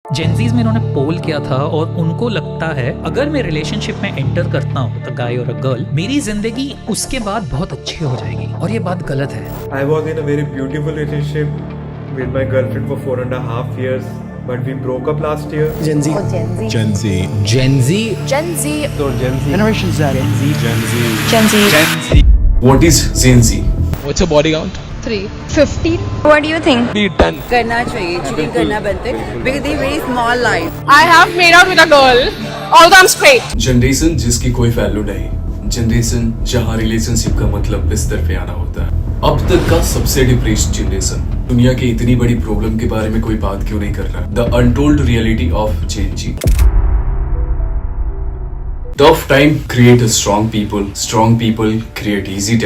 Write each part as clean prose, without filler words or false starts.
Gen Zs में इन्होंने पोल किया था और उनको लगता है अगर मैं रिलेशनशिप में एंटर करता हूँ द गाय और अ गर्ल, मेरी जिंदगी उसके बाद बहुत अच्छी हो जाएगी, और ये बात गलत है। I was in a very beautiful relationship with my girlfriend for 4.5 years, but we broke up last year. Gen Z. Gen Z. Gen Z. Gen Z. Gen Z. So Gen Z. Generation Z. Gen Z. Gen Z. Gen Z. What is Gen Z? What's your body count? 3. 15. What do you think? Be 10. करना चाहिए, chicken करना बनते because they very small life. I have made out with a girl, although I'm straight. Generation जिसकी कोई value नहीं, generation जहाँ relationship का मतलब बिस्तर पे आना होता है। अब तक का सबसे डिप्रेस्ड जनरेशन। दुनिया की इतनी बड़ी प्रॉब्लम के बारे में कोई बात क्यों नहीं कर रहा? The untold reality of Gen Z. Tough time create strong people create easy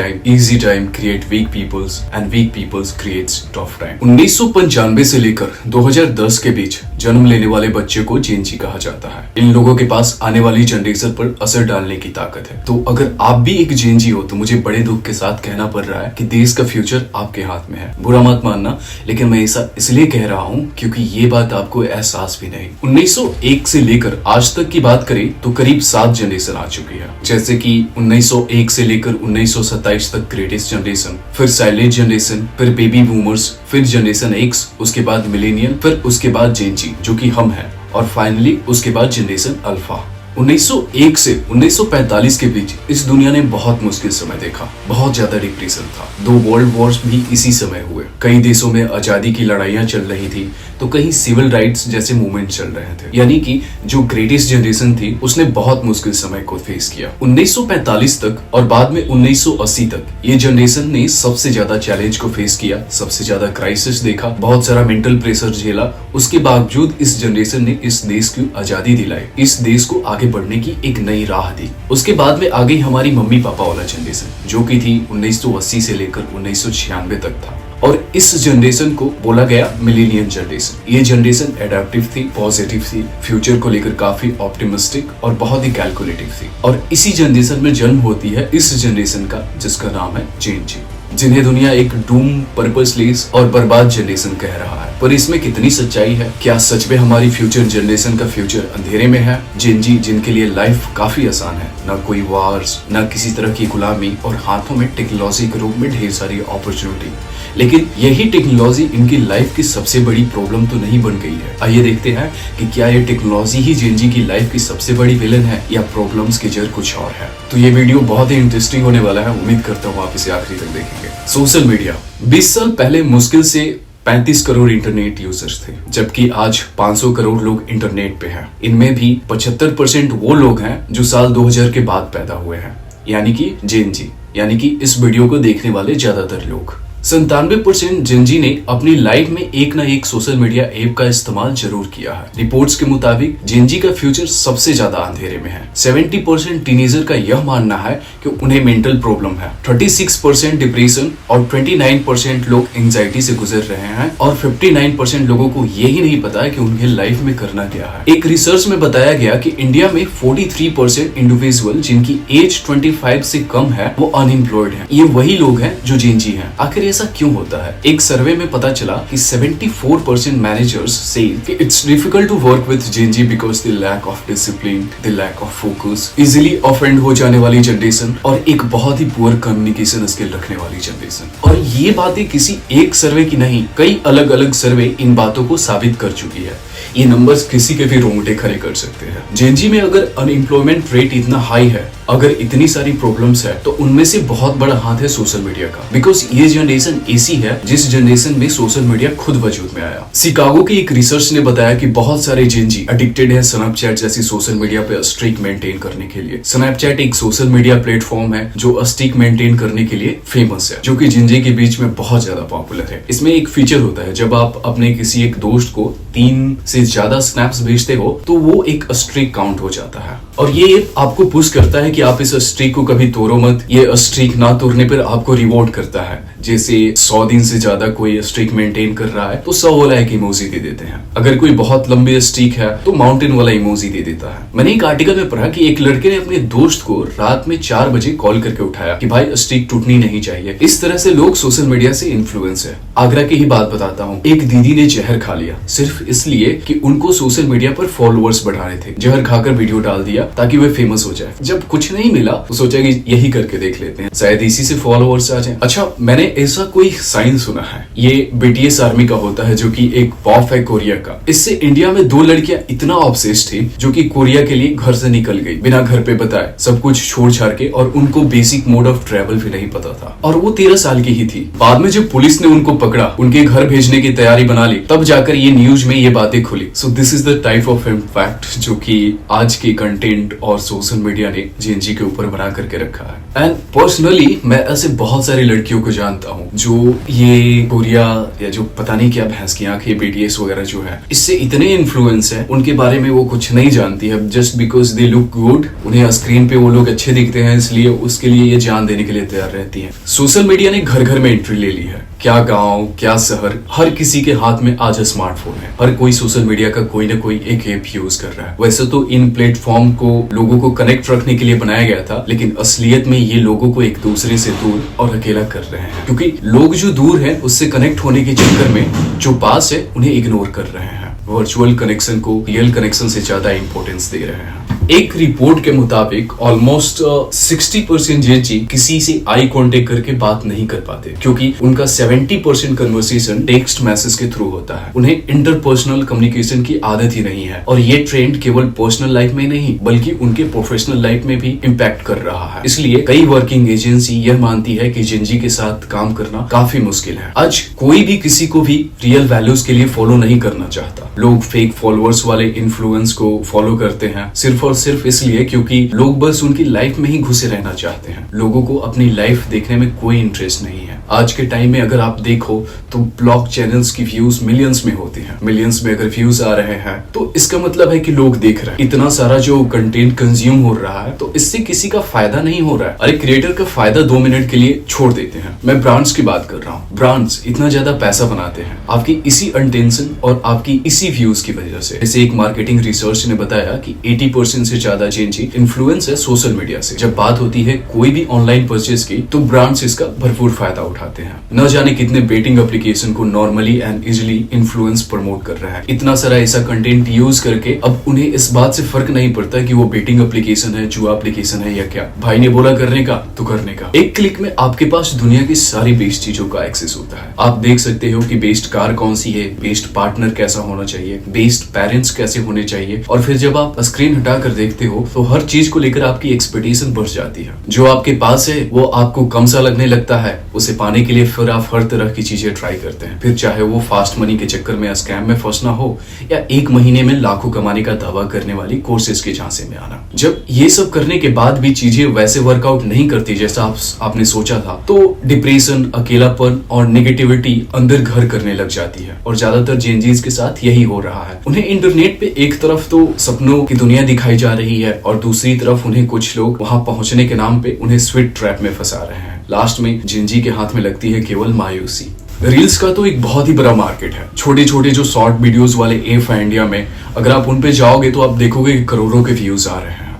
time create weak peoples and weak peoples creates tough time। 1995 से लेकर 2010 के बीच जन्म लेने वाले बच्चे को जेन जी कहा जाता है। इन लोगों के पास आने वाली जनरेशन पर असर डालने की ताकत है। तो अगर आप भी एक जेन जी हो तो मुझे बड़े दुख के साथ कहना पड़ रहा है कि देश का फ्यूचर आपके हाथ में है। बुरा मत मानना, लेकिन मैं ऐसा इसलिए कह रहा हूँ क्योंकि ये बात आपको एहसास भी नहीं। 1901 से लेकर आज तक की बात करें तो करीब 7 जनरेशन आ चुकी है, जैसे कि 1901 से लेकर 1927 तक ग्रेटेस्ट जनरेशन, फिर साइलेंट जनरेशन, फिर बेबी बूमर्स, फिर जनरेशन एक्स, उसके बाद मिलेनियल, फिर उसके बाद जेन जी जो कि हम हैं, और फाइनली उसके बाद जनरेशन अल्फा। 1901 से 1945 के बीच इस दुनिया ने बहुत मुश्किल समय देखा। बहुत ज्यादा डिप्रेशन था। 2 वर्ल्ड वॉर्स भी इसी समय हुए। कई देशों में आजादी की लड़ाइयां चल रही थी तो कहीं सिविल राइट्स जैसे मूवमेंट चल रहे थे। यानी कि जो ग्रेटेस्ट जनरेशन थी उसने बहुत मुश्किल समय को फेस किया। 1945 तक और बाद में 1980 तक ये जनरेशन ने सबसे ज्यादा चैलेंज को फेस किया, सबसे ज्यादा क्राइसिस देखा, बहुत सारा मेंटल प्रेशर झेला। उसके बावजूद इस जनरेशन ने इस देश की आजादी दिलाई, इस देश को आगे बढ़ने की एक नई राह दी। उसके बाद में आ गई हमारी मम्मी पापा वाला जनरेशन जो की थी 1980 से लेकर 1996 तक था, और इस जनरेशन को बोला गया मिलेनियम जनरेशन। ये जनरेशन एडेप्टिव थी, पॉजिटिव थी, फ्यूचर को लेकर काफी ऑप्टिमिस्टिक और बहुत ही कैलकुलेटिव थी। और इसी जनरेशन में जन्म होती है इस जनरेशन का जिसका नाम है जेन जी, जिन्हें दुनिया एक डूम, पर्पसलेस और बर्बाद जनरेशन कह रहा है। पर इसमें कितनी सच्चाई है? क्या सच में हमारी फ्यूचर जनरेशन का फ्यूचर अंधेरे में है? जेन जी जिनके लिए लाइफ काफी आसान है, ना कोई वार्स, ना किसी तरह की गुलामी, और हाथों में टेक्नोलॉजी के रूप में ढेर सारी अपॉर्चुनिटी। लेकिन यही टेक्नोलॉजी इनकी लाइफ की सबसे बड़ी प्रॉब्लम तो नहीं बन गई है। आइए देखते हैं कि क्या ये टेक्नोलॉजी ही जेन जी की लाइफ की सबसे बड़ी विलन है या प्रॉब्लम्स की जड़ कुछ और है। तो ये वीडियो बहुत ही इंटरेस्टिंग होने वाला है। उम्मीद करता हूँ आप इसे आखिरी तक देखेंगे। सोशल मीडिया 20 साल पहले मुश्किल से 35 करोड़ इंटरनेट यूजर्स थे, जबकि आज 500 करोड़ लोग इंटरनेट पे हैं। इनमें भी 75% वो लोग हैं जो साल 2000 के बाद पैदा हुए हैं, यानी कि जेन जी, यानी कि इस वीडियो को देखने वाले ज्यादातर लोग। 97% जेन जी ने अपनी लाइफ में एक ना एक सोशल मीडिया ऐप का इस्तेमाल जरूर किया है। रिपोर्ट्स के मुताबिक जेन जी का फ्यूचर सबसे ज्यादा अंधेरे में है। 70% टीनेजर का यह मानना है कि उन्हें मेंटल प्रॉब्लम है, 36% डिप्रेशन, और 29% लोग एंजाइटी से गुजर रहे हैं, और 59% लोगों को यही नहीं पता है कि उन्हें लाइफ में करना क्या है। एक रिसर्च में बताया गया कि इंडिया में 43% इंडिविजुअल जिनकी एज 25 से कम है वो अनएम्प्लॉयड है। ये वही लोग हैं जो जेन जी है। आखिर ऐसा क्यों होता है? एक सर्वे में पता चला कि 74% मैनेजर्स से कि it's difficult to work with Gen Z because the lack of discipline, the lack of focus, easily offend हो जाने वाली जनरेशन, और एक बहुत ही पुअर कम्युनिकेशन स्किल रखने वाली जनरेशन। और ये बातें किसी एक सर्वे की नहीं, कई अलग अलग सर्वे इन बातों को साबित कर चुकी है। ये नंबर्स किसी के भी रोंगटे खड़े कर सकते हैं। जेन जी में अगर अनएम्प्लॉयमेंट रेट इतना हाई है, अगर इतनी सारी प्रॉब्लम्स है, तो उनमें से बहुत बड़ा हाथ है सोशल मीडिया का, बिकॉज ये जनरेशन ऐसी है जिस जनरेशन में सोशल मीडिया खुद वजूद में आया। शिकागो की एक रिसर्च ने बताया कि बहुत सारे जेन जी एडिक्टेड है स्नैपचैट जैसी सोशल मीडिया पे स्ट्रीक मेंटेन करने के लिए। स्नैपचैट एक सोशल मीडिया प्लेटफॉर्म है जो स्ट्रीक मेंटेन करने के लिए फेमस है, जो कि जेन जी के बीच में बहुत ज्यादा पॉपुलर है। इसमें एक फीचर होता है, जब आप अपने किसी एक दोस्त को 3 से ज्यादा स्नैप्स भेजते हो तो वो एक स्ट्रीक काउंट हो जाता है, और ये आपको पुश करता है कि आप इस स्ट्रीक को कभी तोड़ो मत। ये स्ट्रीक ना तोड़ने पर आपको रिवॉर्ड करता है। जैसे 100 दिन से ज्यादा कोई स्ट्रीक मेंटेन कर रहा है तो 100 वाला एक इमोजी दे देते हैं। अगर कोई बहुत लंबी स्ट्रीक है तो माउंटेन वाला इमोजी दे देता है। मैंने एक आर्टिकल में पढ़ा कि एक लड़के ने अपने दोस्त को रात में 4 बजे कॉल करके उठाया कि भाई स्ट्रीक टूटनी नहीं चाहिए। इस तरह से लोग सोशल मीडिया से इन्फ्लुएंस है। आगरा की ही बात बताता हूँ, एक दीदी ने जहर खा लिया सिर्फ इसलिए कि उनको सोशल मीडिया पर फॉलोअर्स बढ़ाने थे। जहर खाकर वीडियो डाल दिया ताकि वे फेमस हो जाए। जब कुछ नहीं मिला तो सोचा कि यही करके देख लेते हैं, शायद इसी से फॉलोअर्स आ जाए। अच्छा, मैंने ऐसा कोई साइन सुना है, ये BTS आर्मी का होता है जो कि एक पॉप है कोरिया का। इससे इंडिया में 2 लड़कियां इतना ऑब्सेस्ड थी जो कि कोरिया के लिए घर से निकल गई बिना घर पे बताए, सब कुछ छोड़ छाड़ के, और उनको बेसिक मोड ऑफ ट्रेवल भी नहीं पता था। और वो 13 साल की ही थी। बाद में जब पुलिस ने उनको पकड़ा, उनके घर भेजने की तैयारी बना ली, तब जाकर ये न्यूज में ये बातें खुली। So this is the type of impact जो कि आज के कंटेंट और सोशल मीडिया ने जेनजी के ऊपर बना करके रखा है। एंड पर्सनली मैं ऐसे बहुत सारी लड़कियों को जानता हूँ जो ये कोरिया या जो पता नहीं क्या भैंस की आंखें BTS वगैरह जो है, इससे इतने इन्फ्लुएंस है, उनके बारे में वो कुछ नहीं जानती है। Just because they look good, उन्हें स्क्रीन पे वो लोग अच्छे दिखते हैं, इसलिए उसके लिए ये जान देने के लिए तैयार रहती है। सोशल मीडिया ने घर घर में एंट्री ले ली है। क्या गांव, क्या शहर, हर किसी के हाथ में आज स्मार्टफोन है। हर कोई सोशल मीडिया का कोई ना कोई एक ऐप यूज कर रहा है। वैसे तो इन प्लेटफॉर्म को लोगों को कनेक्ट रखने के लिए बनाया गया था, लेकिन असलियत में ये लोगों को एक दूसरे से दूर और अकेला कर रहे हैं, क्योंकि लोग जो दूर है उससे कनेक्ट होने के चक्कर में जो पास है उन्हें इग्नोर कर रहे हैं। वर्चुअल कनेक्शन को रियल कनेक्शन से ज्यादा इंपॉर्टेंस दे रहे हैं। एक रिपोर्ट के मुताबिक ऑलमोस्ट 60% जेजी किसी से आई कांटेक्ट करके बात नहीं कर पाते, क्योंकि उनका 70% कन्वर्सेशन टेक्स्ट मैसेज के थ्रू होता है। उन्हें इंटरपर्सनल कम्युनिकेशन की आदत ही नहीं है, और ये ट्रेंड केवल पर्सनल लाइफ में नहीं बल्कि उनके प्रोफेशनल लाइफ में भी इम्पैक्ट कर रहा है। इसलिए कई वर्किंग एजेंसी यह मानती है कि जेनजी के साथ काम करना काफी मुश्किल है। आज कोई भी किसी को भी रियल वैल्यूज के लिए फॉलो नहीं करना चाहता। लोग फेक फॉलोअर्स वाले इन्फ्लुएंस को फॉलो करते हैं सिर्फ और सिर्फ इसलिए क्योंकि लोग बस उनकी लाइफ में ही घुसे रहना चाहते हैं। लोगों को अपनी लाइफ देखने में कोई इंटरेस्ट नहीं है। आज के टाइम में अगर आप देखो तो ब्लॉग चैनल्स की व्यूज मिलियंस में होती हैं। मिलियंस में अगर व्यूज आ रहे हैं तो इसका मतलब है कि लोग देख रहे हैं। इतना सारा जो कंटेंट कंज्यूम हो रहा है तो इससे किसी का फायदा नहीं हो रहा है। अरे क्रिएटर का फायदा 2 मिनट के लिए छोड़ देते हैं। मैं ब्रांड्स की बात कर रहा हूँ। ब्रांड्स इतना ज्यादा पैसा बनाते हैं आपकी इसी अनटेंशन और आपकी इसी व्यूज की वजह से। जैसे एक मार्केटिंग रिसर्च ने बताया कि 80% से ज्यादा जेनजी इन्फ्लुएंस है सोशल मीडिया से। जब बात होती है कोई भी ऑनलाइन परचेज की तो ब्रांड्स इसका भरपूर फायदा उठाते हैं। न जाने कितने बेटिंग एप्लीकेशन को normally and easily influence promote कर रहे हैं। इतना सारा ऐसा कंटेंट यूज करके अब उन्हें इस बात से फर्क नहीं पड़ता कि वो बेटिंग एप्लीकेशन है, जुआ एप्लीकेशन है या क्या। भाई ने बोला करने का तो करने का। एक क्लिक में आपके पास दुनिया की सारी बेस्ट चीजों का एक्सेस होता है। आप देख सकते हो कि बेस्ट कार कौन सी है, बेस्ट पार्टनर कैसा होना चाहिए, बेस्ट पेरेंट्स कैसे होने चाहिए। और फिर जब आप स्क्रीन हटा कर देखते हो तो हर चीज को लेकर आपकी एक्सपेक्टेशन बढ़ जाती है। जो आपके पास है वो आपको कम सा लगने लगता है। उसे पाने के लिए फिर आप हर तरह की चीजें ट्राई करते हैं। फिर चाहे वो फास्ट मनी के चक्कर में स्कैम में फंसना हो या 1 महीने में लाखों कमाने का दावा करने वाली कोर्सेज के झांसे में आना। जब ये सब करने के बाद भी चीजें वैसे वर्कआउट नहीं करती जैसा आपने सोचा था तो डिप्रेशन, अकेलापन और नेगेटिविटी अंदर घर करने लग जाती है। और ज्यादातर जेनजीज के साथ यही हो रहा है। उन्हें इंटरनेट पे एक तरफ तो सपनों की दुनिया दिखाई जा रही है और दूसरी तरफ उन्हें कुछ लोग वहां पहुंचने के नाम पे उन्हें स्वीट ट्रैप में फंसा रहे हैं। लास्ट में जेनजी के हाथ में लगती है केवल मायूसी। रील्स का तो एक बहुत ही बड़ा मार्केट है। छोटे छोटे जो शॉर्ट वीडियोस वाले ऐप है इंडिया में, अगर आप उन पे जाओगे तो आप देखोगे कि करोड़ों के व्यूज आ रहे हैं।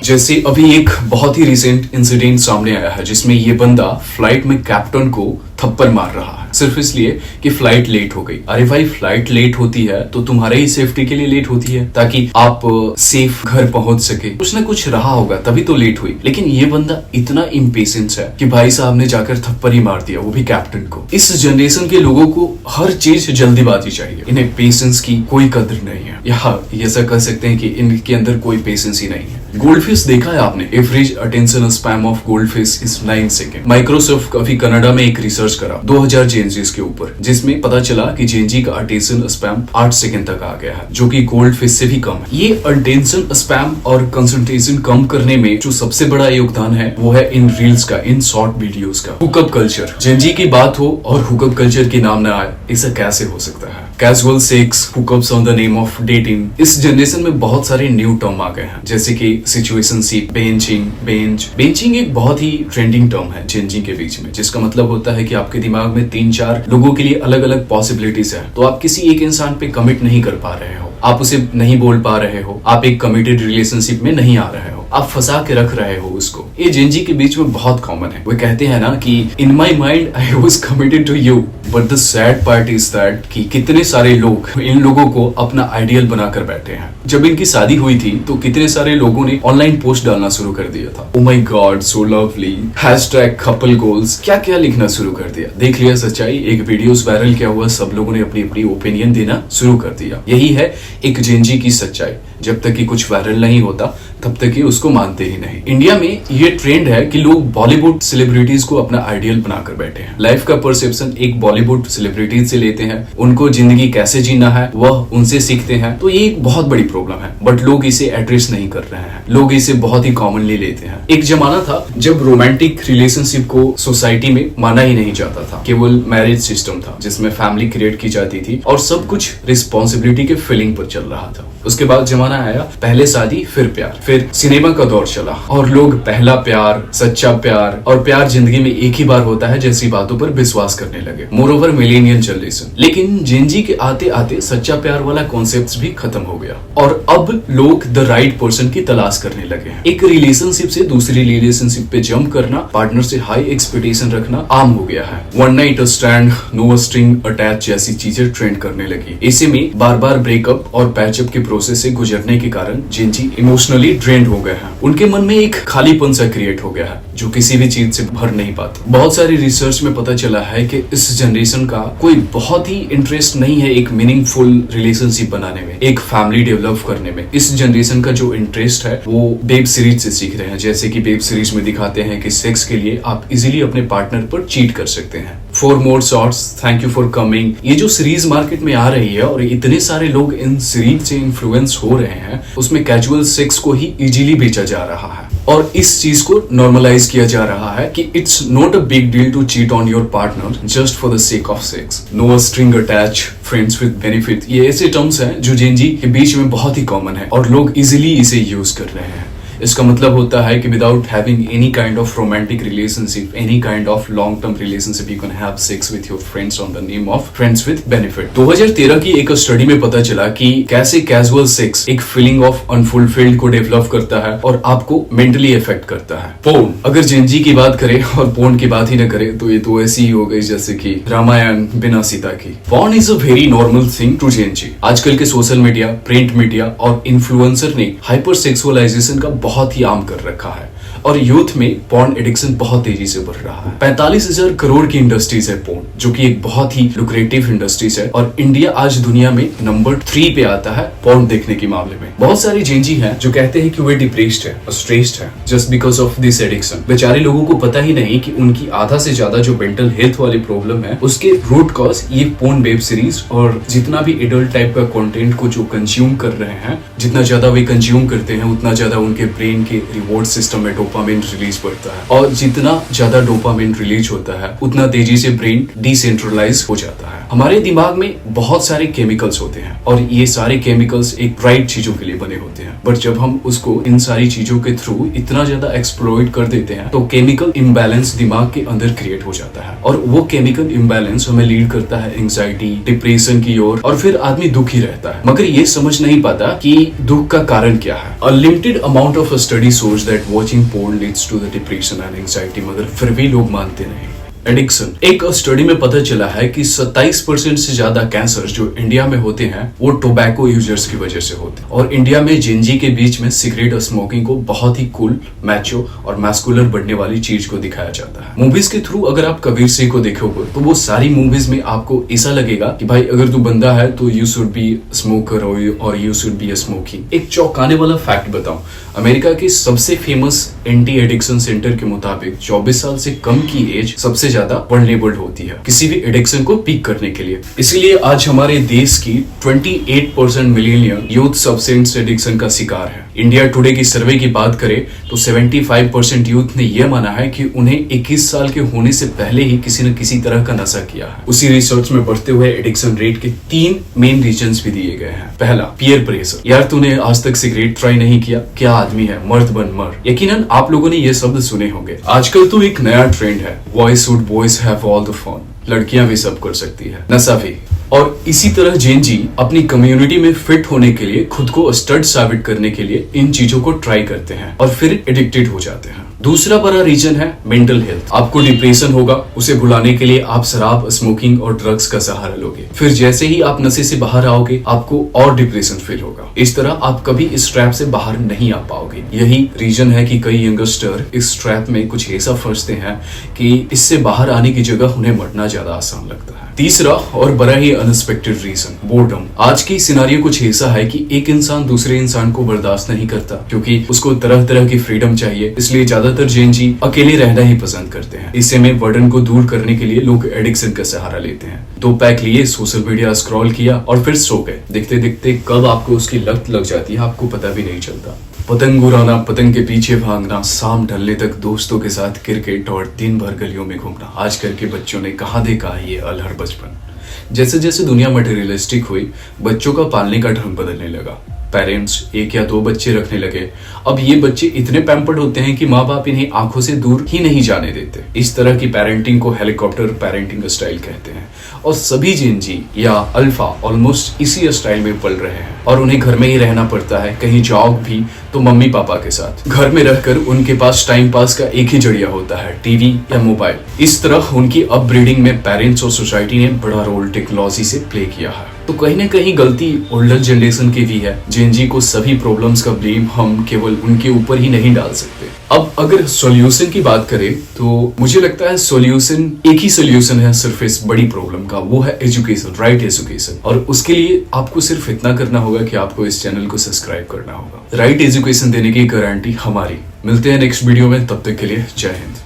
जैसे अभी एक बहुत ही रिसेंट इंसिडेंट सामने आया है जिसमें ये बंदा फ्लाइट में कैप्टन को थप्पड़ मार रहा है सिर्फ इसलिए कि फ्लाइट लेट हो गई। अरे भाई, फ्लाइट लेट होती है तो तुम्हारे ही सेफ्टी के लिए लेट होती है ताकि आप सेफ घर पहुंच सके। कुछ ना कुछ रहा होगा तभी तो लेट हुई। लेकिन ये बंदा इतना इम्पेशेंस है कि भाई साहब ने जाकर थप्पड़ ही मार दिया, वो भी कैप्टन को। इस जनरेशन के लोगों को हर चीज जल्दीबाजी चाहिए। इन्हें पेशेंस की कोई कदर नहीं है, या ऐसा कह सकते हैं कि इनके अंदर कोई पेशेंस ही नहीं है। गोल्डफिश देखा है आपने? Average attention span of goldfish is 9 second. Microsoft अभी कनाडा में एक रिसर्च करा 2000 जेनजीज के ऊपर, जिसमें पता चला कि जेनजी का अटेंशन स्पैम 8 सेकेंड तक आ गया है, जो कि गोल्डफिश से भी कम है। ये अटेंशन स्पैम और कंसंट्रेशन कम करने में जो सबसे बड़ा योगदान है वो है इन रील्स का, इन शॉर्ट वीडियोस का। हुकअप कल्चर, जेनजी की बात हो और हुकअप कल्चर के नाम न आए, ऐसा कैसे हो सकता है? Casual sex, hookups on the name of dating. इस जनरेशन में बहुत सारे न्यू टर्म आ गए हैं, जैसे कि सिचुएशनशिप, बेंचिंग एक बहुत ही ट्रेंडिंग टर्म है जेन जी के बीच में, जिसका मतलब होता है कि आपके दिमाग में 3-4 लोगों के लिए अलग अलग पॉसिबिलिटीज है, तो आप किसी एक इंसान पे कमिट नहीं कर पा रहे हो, आप उसे नहीं बोल पा रहे हो, आप एक कमिटेड रिलेशनशिप में नहीं आ रहे हो, आप फंसा के रख रहे हो उसको। ये जेन जी के बीच में बहुत कॉमन है। वो कहते हैं ना कि in my mind I was committed to you, but the sad part is that कि कितने सारे लोग इन लोगों को अपना आइडियल बनाकर बैठे हैं। जब इनकी शादी हुई थी तो कितने सारे लोगों ने ऑनलाइन पोस्ट डालना शुरू कर दिया था, oh my God so lovely, hashtag couple goals, क्या क्या लिखना शुरू कर दिया। देख लिया सच्चाई, एक वीडियोस वायरल किया हुआ, सब लोगों ने अपनी अपनी ओपिनियन देना शुरू कर दिया। यही है एक जेन जी की सच्चाई, जब तक कि कुछ वायरल नहीं होता तब तक कि उसको मानते ही नहीं। इंडिया में ये ट्रेंड है कि लोग बॉलीवुड सेलिब्रिटीज को अपना आइडियल बनाकर बैठे हैं। लाइफ का परसेप्शन एक बॉलीवुड सेलिब्रिटीज से लेते हैं, उनको जिंदगी कैसे जीना है वह उनसे सीखते हैं। तो ये एक बहुत बड़ी प्रॉब्लम है, बट लोग इसे एड्रेस नहीं कर रहे हैं, लोग इसे बहुत ही कॉमनली लेते हैं। एक जमाना था जब रोमांटिक रिलेशनशिप को सोसाइटी में माना ही नहीं जाता था, केवल मैरिज सिस्टम था जिसमें फैमिली क्रिएट की जाती थी और सब कुछ रिस्पॉन्सिबिलिटी के फीलिंग पर चल रहा था। उसके बाद जमाना आया पहले शादी फिर प्यार, फिर सिनेमा का दौर चला और लोग पहला प्यार, सच्चा प्यार और प्यार जिंदगी में एक ही बार होता है जैसी बातों पर विश्वास करने लगे। Moreover millennial generation. लेकिन जेन जी के आते आते सच्चा प्यार वाला कॉन्सेप्ट भी खत्म हो गया और अब लोग द राइट पर्सन की तलाश करने लगे हैं। एक रिलेशनशिप से दूसरी रिलेशनशिप पे जंप करना, पार्टनर से हाई एक्सपेक्टेशन रखना आम हो गया है। One night stand, no string attach जैसी चीजें ट्रेंड करने लगी। ऐसे में बार बार ब्रेकअप और पैचअप के प्रोसेस से गुजरने के कारण जेन जी इमोशनली ड्रेन्ड हो गए हैं। उनके मन में एक खालीपन सा क्रिएट हो गया है जो किसी भी चीज से भर नहीं पाता। बहुत सारी रिसर्च में पता चला है कि इस जनरेशन का कोई बहुत ही इंटरेस्ट नहीं है एक मीनिंगफुल रिलेशनशिप बनाने में, एक फैमिली डेवलप करने में। इस जनरेशन का जो इंटरेस्ट है वो वेब सीरीज से सीख रहे हैं, जैसे कि वेब सीरीज में दिखाते हैं कि सेक्स के लिए आप इजीली अपने पार्टनर पर चीट कर सकते हैं। For more shorts, thank you for coming, ये जो सीरीज मार्केट में आ रही है और इतने सारे लोग इन सीरीज से इन्फ्लुएंस हो रहे हैं, उसमें कैजुअल सेक्स को ही इजीली बेचा जा रहा है और इस चीज को नॉर्मलाइज किया जा रहा है कि it's not a big deal to cheat on your partner just for the sake of sex. No string attach, friends with benefit, ये ऐसे टर्म्स हैं जो जेन जी के बीच में बहुत ही कॉमन है और लोग इजीली इसे यूज कर रहे हैं। इसका मतलब होता है कि without having any kind of romantic relationship, any kind of long term relationship, you can have sex with your friends on the name of friends with benefit. 2013 की एक स्टडी में पता चला कि कैसे कैजुअल सेक्स एक फीलिंग ऑफ अनफुलफिल्ड को develop करता है और आपको मेंटली इफेक्ट करता है। पोर्न, अगर जेन जी की बात करें और पोर्न की बात ही न करें तो ये तो ऐसी ही हो गई जैसे कि रामायण बिना सीता की। Porn is a very normal thing to Gen Z. आजकल के सोशल मीडिया, प्रिंट मीडिया और इन्फ्लुएंसर ने हाइपर सेक्सुअलाइजेशन का बहुत ही आम कर रखा है और यूथ में पोर्न एडिक्शन बहुत तेजी से बढ़ रहा है। 45,000 करोड़ की इंडस्ट्रीज है पोर्न, जो कि एक बहुत ही लुक्रेटिव इंडस्ट्रीज है और इंडिया आज दुनिया में नंबर 3 पे आता है पोर्न देखने के मामले में। बहुत सारे जेन जी हैं जो कहते हैं कि वे डिप्रेस्ड है, स्ट्रेस्ड है just because of this addiction. बेचारे लोगों को पता ही नहीं कि उनकी आधा से ज्यादा जो मेंटल हेल्थ वाली प्रॉब्लम है उसके रूट कॉज ये पोर्न वेब सीरीज और जितना भी एडल्ट टाइप का कंटेंट को जो कंज्यूम कर रहे हैं, जितना ज्यादा वे कंज्यूम करते हैं उतना ज्यादा उनके ब्रेन के रिवॉर्ड सिस्टम में डोपामिन रिलीज बढ़ता है और जितना ज्यादा डोपामिन रिलीज होता है उतना तेजी से ब्रेन डिसेंट्रलाइज हो जाता है। हमारे दिमाग में बहुत सारे केमिकल्स होते हैं और ये सारे केमिकल्स एक राइट चीजों के लिए बने होते हैं, बट जब हम उसको इन सारी चीजों के थ्रू इतना ज्यादा एक्सप्लॉइट कर देते हैं तो केमिकल इम्बैलेंस दिमाग के अंदर क्रिएट हो जाता है और वो केमिकल इम्बैलेंस हमें लीड करता है एंजाइटी, डिप्रेशन की ओर और फिर आदमी दुखी रहता है, मगर ये समझ नहीं पाता कि दुख का कारण क्या है। A limited amount of study shows that watching porn leads to the depression and anxiety, मगर फिर भी लोग मानते नहीं। एडिक्शन, एक स्टडी में पता चला है कि 27% से ज्यादा कैंसर जो इंडिया में होते हैं वो टोबैको यूजर्स की वजह से होते हैं और इंडिया में जेन जी के बीच में सिगरेट स्मोकिंग को बहुत ही कूल, मैचो और मैस्कुलर बनने वाली चीज को दिखाया जाता है। मूवीज के थ्रू अगर आप कबीर सिंह को देखोगे तो वो सारी मूवीज में आपको ऐसा लगेगा कि भाई अगर तू बंदा है तो यू शुड बी स्मोकर और यू शुड बी स्मोकिंग। एक चौंकाने वाला फैक्ट बताऊं, अमेरिका के सबसे फेमस एंटी एडिक्शन सेंटर के मुताबिक 24 साल से कम की एज सबसे ज्यादा वल्नरेबल होती है किसी भी एडिक्शन को पीक करने के लिए। इसीलिए आज हमारे देश की 28% मिलेनियल यूथ सब्सटेंस एडिक्शन का शिकार है। इंडिया टुडे की सर्वे की बात करें तो 75% यूथ ने यह माना है कि उन्हें 21 साल के होने से पहले ही किसी न किसी तरह का नशा किया है। उसी रिसर्च में बढ़ते हुए एडिक्शन रेट के 3 मेन रीजंस भी दिए गए हैं। पहला, पीयर प्रेशर। यार तूने आज तक सिगरेट ट्राई नहीं किया, क्या आदमी है, मर्द बन मर। यकीनन आप लोगों ने ये शब्द सुने होंगे। आजकल तो एक नया ट्रेंड है, boys should boys have all the fun. लड़कियां भी सब कर सकती है, नशा भी। और इसी तरह जेन जी अपनी कम्युनिटी में फिट होने के लिए, खुद को स्टड साबित करने के लिए इन चीजों को ट्राई करते हैं और फिर एडिक्टेड हो जाते हैं। दूसरा बड़ा रीजन है मेंटल हेल्थ। आपको डिप्रेशन होगा, उसे भुलाने के लिए आप शराब, स्मोकिंग और ड्रग्स का सहारा लोगे। फिर जैसे ही आप नशे से बाहर आओगे, आपको और डिप्रेशन फील होगा। इस तरह आप कभी इस ट्रैप से बाहर नहीं आ पाओगे। यही रीजन है कि कई यंगस्टर इस ट्रैप में कुछ ऐसा फंसते हैं कि इससे बाहर आने की जगह उन्हें मरना ज्यादा आसान लगता है। तीसरा और बड़ा ही अनएक्सपेक्टेड रीजन, बोर्डम। आज की सिनारियो कुछ ऐसा है कि एक इंसान दूसरे इंसान को बर्दाश्त नहीं करता क्योंकि उसको तरह तरह की फ्रीडम चाहिए। इसलिए ज्यादातर जेन जी अकेले रहना ही पसंद करते हैं। इससे में बर्डन को दूर करने के लिए लोग एडिक्शन का सहारा लेते हैं। 2 पैक लिए, सोशल मीडिया स्क्रॉल किया और फिर सो गए। देखते देखते कब आपको उसकी लत लग जाती है आपको पता भी नहीं चलता। पतंग उड़ाना, पतंग के पीछे भागना, शाम ढलने तक दोस्तों के साथ क्रिकेट और दिन भर गलियों में घूमना। आजकल के बच्चों ने कहाँ देखा है ये अलहर बचपन। जैसे जैसे दुनिया मटेरियलिस्टिक हुई, बच्चों का पालने का ढंग बदलने लगा। पेरेंट्स 1 या 2 बच्चे रखने लगे। अब ये बच्चे इतने पैम्पर्ड होते हैं कि माँ बाप इन्हें आंखों से दूर ही नहीं जाने देते। इस तरह की पेरेंटिंग को हेलीकॉप्टर पेरेंटिंग स्टाइल कहते हैं। और सभी जेन जी या अल्फा ऑलमोस्ट इसी स्टाइल में पल रहे हैं और उन्हें घर में ही रहना पड़ता है। कहीं जाओ भी तो मम्मी पापा के साथ। घर में रहकर उनके पास टाइम पास का एक ही जरिया होता है, टीवी या मोबाइल। इस तरह उनकी अपब्रीडिंग में पेरेंट्स और सोसाइटी ने बड़ा रोल टेक्नोलॉजी से प्ले किया है। तो कहीं ना कहीं गलती ओल्डर जनरेशन की भी है। जेन जी को सभी प्रॉब्लम्स का ब्लेम हम केवल उनके ऊपर ही नहीं डाल सकते। अब अगर सॉल्यूशन की बात करें तो मुझे लगता है सॉल्यूशन, एक ही सॉल्यूशन है सिर्फ इस बड़ी प्रॉब्लम का, वो है एजुकेशन, राइट एजुकेशन। और उसके लिए आपको सिर्फ इतना करना होगा कि आपको इस चैनल को सब्सक्राइब करना होगा। राइट एजुकेशन देने की गारंटी हमारी। मिलते हैं नेक्स्ट वीडियो में, तब तक के लिए जय हिंद।